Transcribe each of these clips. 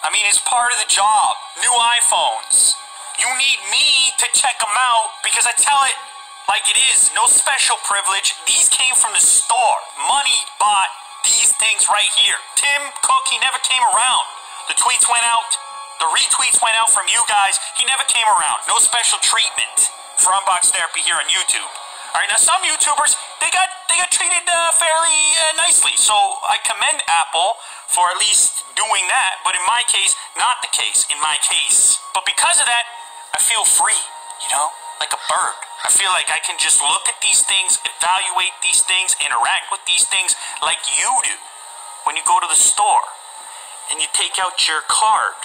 I mean, it's part of the job. New iPhones. You need me to check them out because I tell it like it is. No special privilege. These came from the store. Money bought these things right here. Tim Cook, he never came around. The tweets went out. The retweets went out from you guys. He never came around. No special treatment for Unbox Therapy here on YouTube. All right, now some YouTubers, they got treated fairly nicely. So I commend Apple for at least doing that. But in my case, not the case. In my case. But because of that, I feel free, you know, like a bird. I feel like I can just look at these things, evaluate these things, interact with these things like you do when you go to the store and you take out your card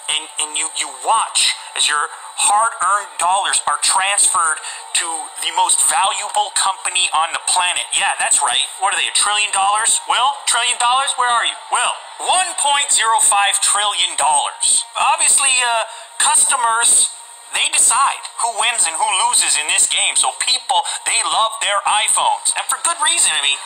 and you watch as your hard-earned dollars are transferred to the most valuable company on the planet. Yeah, that's right. What are they, $1 trillion? Will, $1 trillion? Where are you? Will, $1.05 trillion. Obviously, customers, they decide who wins and who loses in this game. So people, they love their iPhones. And for good reason. I mean,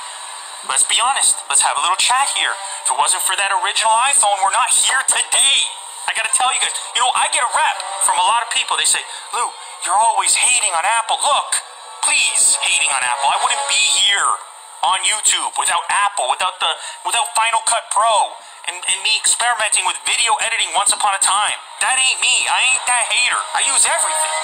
let's be honest. Let's have a little chat here. If it wasn't for that original iPhone, we're not here today. I gotta tell you guys, you know, I get a rep from a lot of people. They say, Lou, you're always hating on Apple. Look, please, hating on Apple. I wouldn't be here on YouTube without Apple, without Final Cut Pro, and me experimenting with video editing once upon a time. That ain't me. I ain't that hater. I use everything.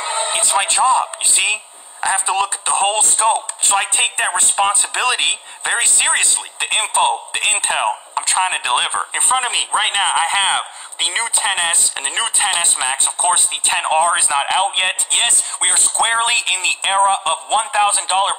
It's my job, you see? I have to look at the whole scope. So I take that responsibility very seriously. The info, the intel I'm trying to deliver. In front of me right now, I have the new XS and the new XS Max. Of course, the XR is not out yet. Yes, we are squarely in the era of $1,000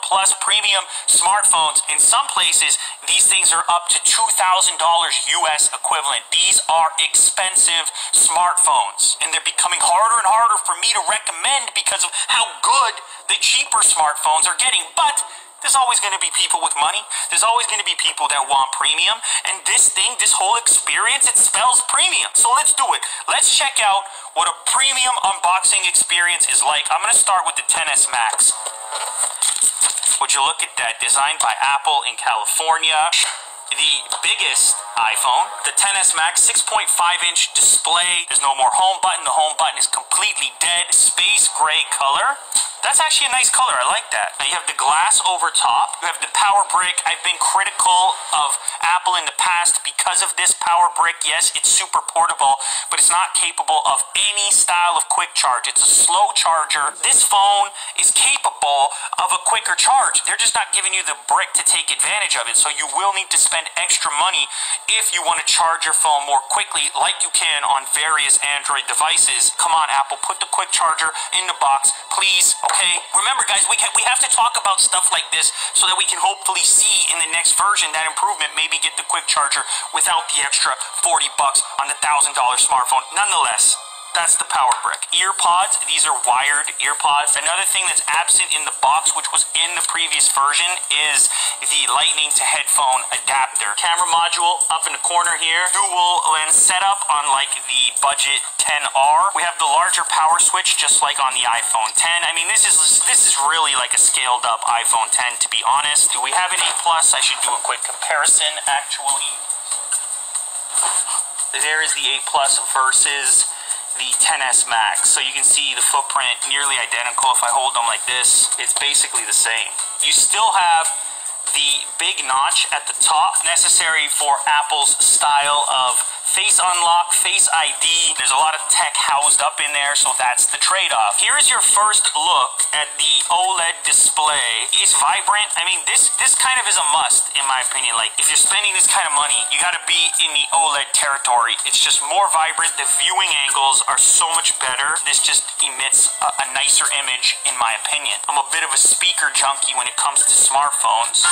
plus premium smartphones. In some places, these things are up to $2,000 US equivalent. These are expensive smartphones, and they're becoming harder and harder for me to recommend because of how good the cheaper smartphones are getting. But there's always going to be people with money. There's always going to be people that want premium. And this thing, this whole experience, it spells premium. So let's do it. Let's check out what a premium unboxing experience is like. I'm going to start with the XS Max. Would you look at that? Designed by Apple in California. The biggest iPhone, the XS Max, 6.5-inch display. There's no more home button. The home button is completely dead. Space gray color. That's actually a nice color. I like that. Now you have the glass over top. You have the power brick. I've been critical of Apple in the past because of this power brick. Yes, it's super portable, but it's not capable of any style of quick charge. It's a slow charger. This phone is capable of a quicker charge. They're just not giving you the brick to take advantage of it. So you will need to spend extra money if you want to charge your phone more quickly, like you can on various Android devices. Come on, Apple, put the quick charger in the box, please. Okay, remember guys, we have to talk about stuff like this so that we can hopefully see in the next version that improvement, maybe get the quick charger without the extra 40 bucks on the $1,000 smartphone. Nonetheless, that's the power brick. Earpods, these are wired earpods. Another thing that's absent in the box, which was in the previous version, is the lightning to headphone adapter. Camera module up in the corner here. Dual lens setup unlike the budget XR. We have the larger power switch just like on the iPhone X. I mean, this is really like a scaled up iPhone X, to be honest. Do we have an A+? I should do a quick comparison actually. There is the A+ versus the XS Max. So you can see the footprint nearly identical. If I hold them like this, it's basically the same. You still have the big notch at the top, necessary for Apple's style of Face Unlock, Face ID. There's a lot of tech housed up in there, so that's the trade-off. Here is your first look at the OLED display. It's vibrant. I mean, this kind of is a must, in my opinion. Like, if you're spending this kind of money, you gotta be in the OLED territory. It's just more vibrant. The viewing angles are so much better. This just emits a nicer image, in my opinion. I'm a bit of a speaker junkie when it comes to smartphones.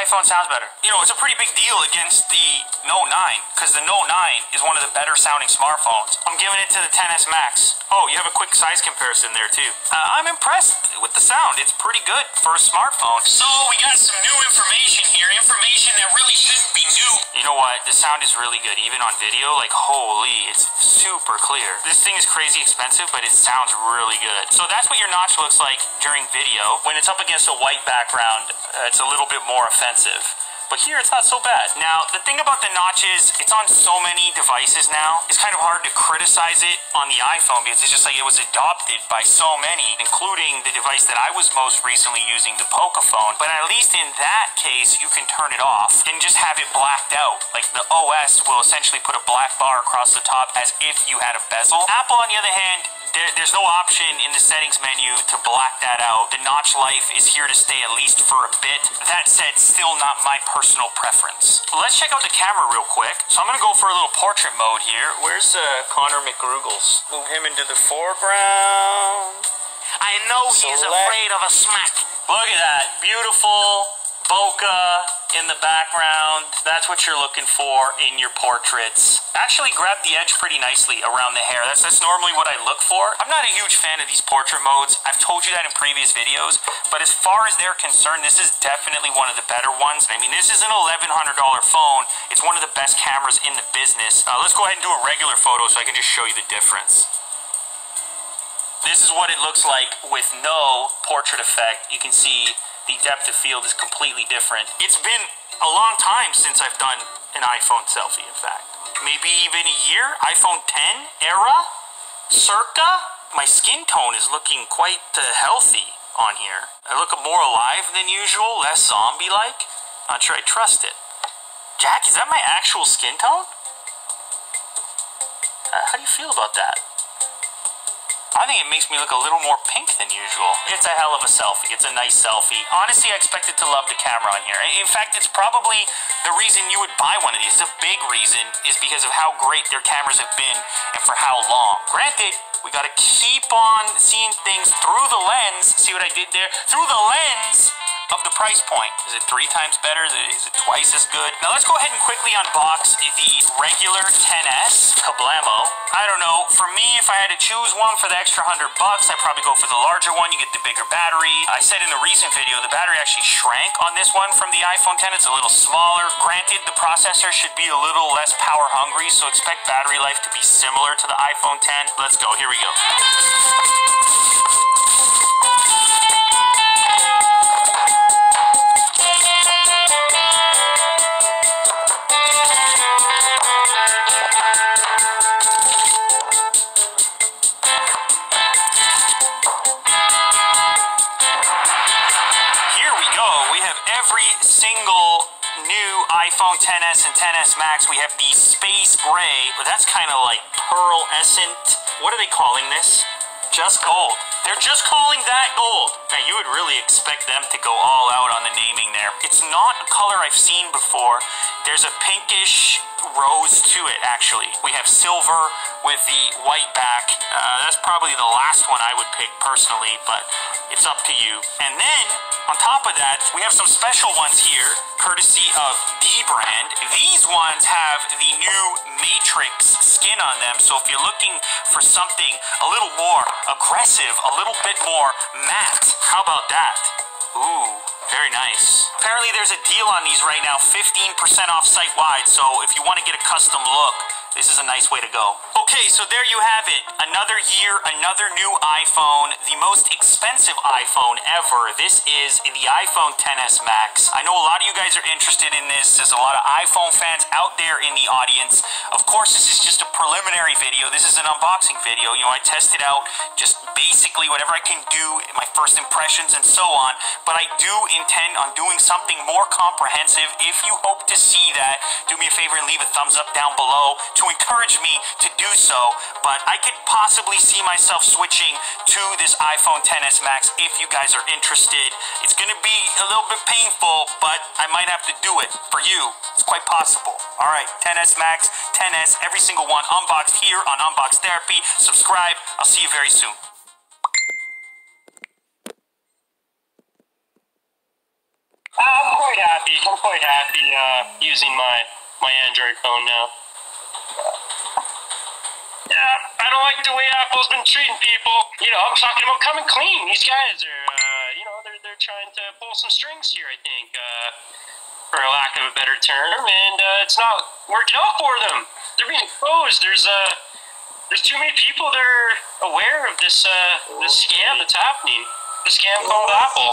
iPhone sounds better. You know, it's a pretty big deal against the Note 9, because the Note 9 is one of the better sounding smartphones. I'm giving it to the XS Max. Oh, you have a quick size comparison there too. I'm impressed with the sound. It's pretty good for a smartphone. So we got some new information here, information that really shouldn't be new. You know what? The sound is really good, even on video. Like, holy, it's super clear. This thing is crazy expensive, but it sounds really good. So that's what your notch looks like during video. When it's up against a white background, it's a little bit more offensive. But here, it's not so bad. Now, the thing about the notch is, it's on so many devices now, it's kind of hard to criticize it on the iPhone because it's just like it was adopted by so many, including the device that I was most recently using, the Pocophone. But at least in that case, you can turn it off and just have it blacked out. Like, the OS will essentially put a black bar across the top as if you had a bezel. Apple, on the other hand, there's no option in the settings menu to black that out. The notch life is here to stay at least for a bit. That said, still not my personal preference. Let's check out the camera real quick. So I'm gonna go for a little portrait mode here. Where's Connor McGroogles? Move him into the foreground. I know he's afraid of a smack. Look at that, beautiful bokeh in the background. That's what you're looking for in your portraits. Actually grabbed the edge pretty nicely around the hair. That's normally what I look for. I'm not a huge fan of these portrait modes. I've told you that in previous videos, but as far as they're concerned, this is definitely one of the better ones. I mean, this is an $1,100 phone. It's one of the best cameras in the business. Let's go ahead and do a regular photo so I can just show you the difference. This is what it looks like with no portrait effect. You can see the depth of field is completely different. It's been a long time since I've done an iPhone selfie, in fact. Maybe even a year? iPhone 10 era? Circa? My skin tone is looking quite healthy on here. I look more alive than usual, less zombie-like. Not sure I trust it. Jack, is that my actual skin tone? How do you feel about that? I think it makes me look a little more pink than usual. It's a hell of a selfie. It's a nice selfie. Honestly, I expected to love the camera on here. In fact, it's probably the reason you would buy one of these. A big reason is because of how great their cameras have been and for how long. Granted, we gotta keep on seeing things through the lens. See what I did there? Through the lens of the price point. Is it 3 times better? Is it twice as good? Now let's go ahead and quickly unbox the regular XS Kablamo. I don't know, for me, if I had to choose one for the extra $100, I'd probably go for the larger one. You get the bigger battery. I said in the recent video, the battery actually shrank on this one from the iPhone 10. It's a little smaller. Granted, the processor should be a little less power hungry, so expect battery life to be similar to the iPhone 10. Let's go, here we go. Every single new iPhone XS and XS Max, we have the space gray, but that's kind of like pearlescent. What are they calling this? Just gold. They're just calling that gold. Now, you would really expect them to go all out on the naming there. It's not a color I've seen before. There's a pinkish rose to it, actually. We have silver with the white back. That's probably the last one I would pick personally, but it's up to you. And then, on top of that, we have some special ones here, courtesy of D-Brand. These ones have the new Matrix skin on them, so if you're looking for something a little more aggressive, a little bit more matte, how about that? Ooh, very nice. Apparently there's a deal on these right now, 15% off site-wide, so if you want to get a custom look, this is a nice way to go. Okay, so there you have it. Another year, another new iPhone, the most expensive iPhone ever. This is the iPhone XS Max. I know a lot of you guys are interested in this. There's a lot of iPhone fans out there in the audience. Of course, this is just a preliminary video. This is an unboxing video. You know, I tested out just basically whatever I can do, my first impressions and so on. But I do intend on doing something more comprehensive. If you hope to see that, do me a favor and leave a thumbs up down below to encourage me to do so. But I could possibly see myself switching to this iPhone XS Max if you guys are interested. It's gonna be a little bit painful, but I might have to do it for you. It's quite possible. Alright, XS Max, XS, every single one unboxed here on Unbox Therapy. Subscribe. I'll see you very soon. I'm quite happy quite happy using my Android phone now. Yeah, I don't like the way Apple's been treating people. You know, I'm talking about coming clean. These guys are, you know, they're trying to pull some strings here, I think, for a lack of a better term, and it's not working out for them. They're being exposed. There's too many people that are aware of this scam that's happening. The scam called Apple.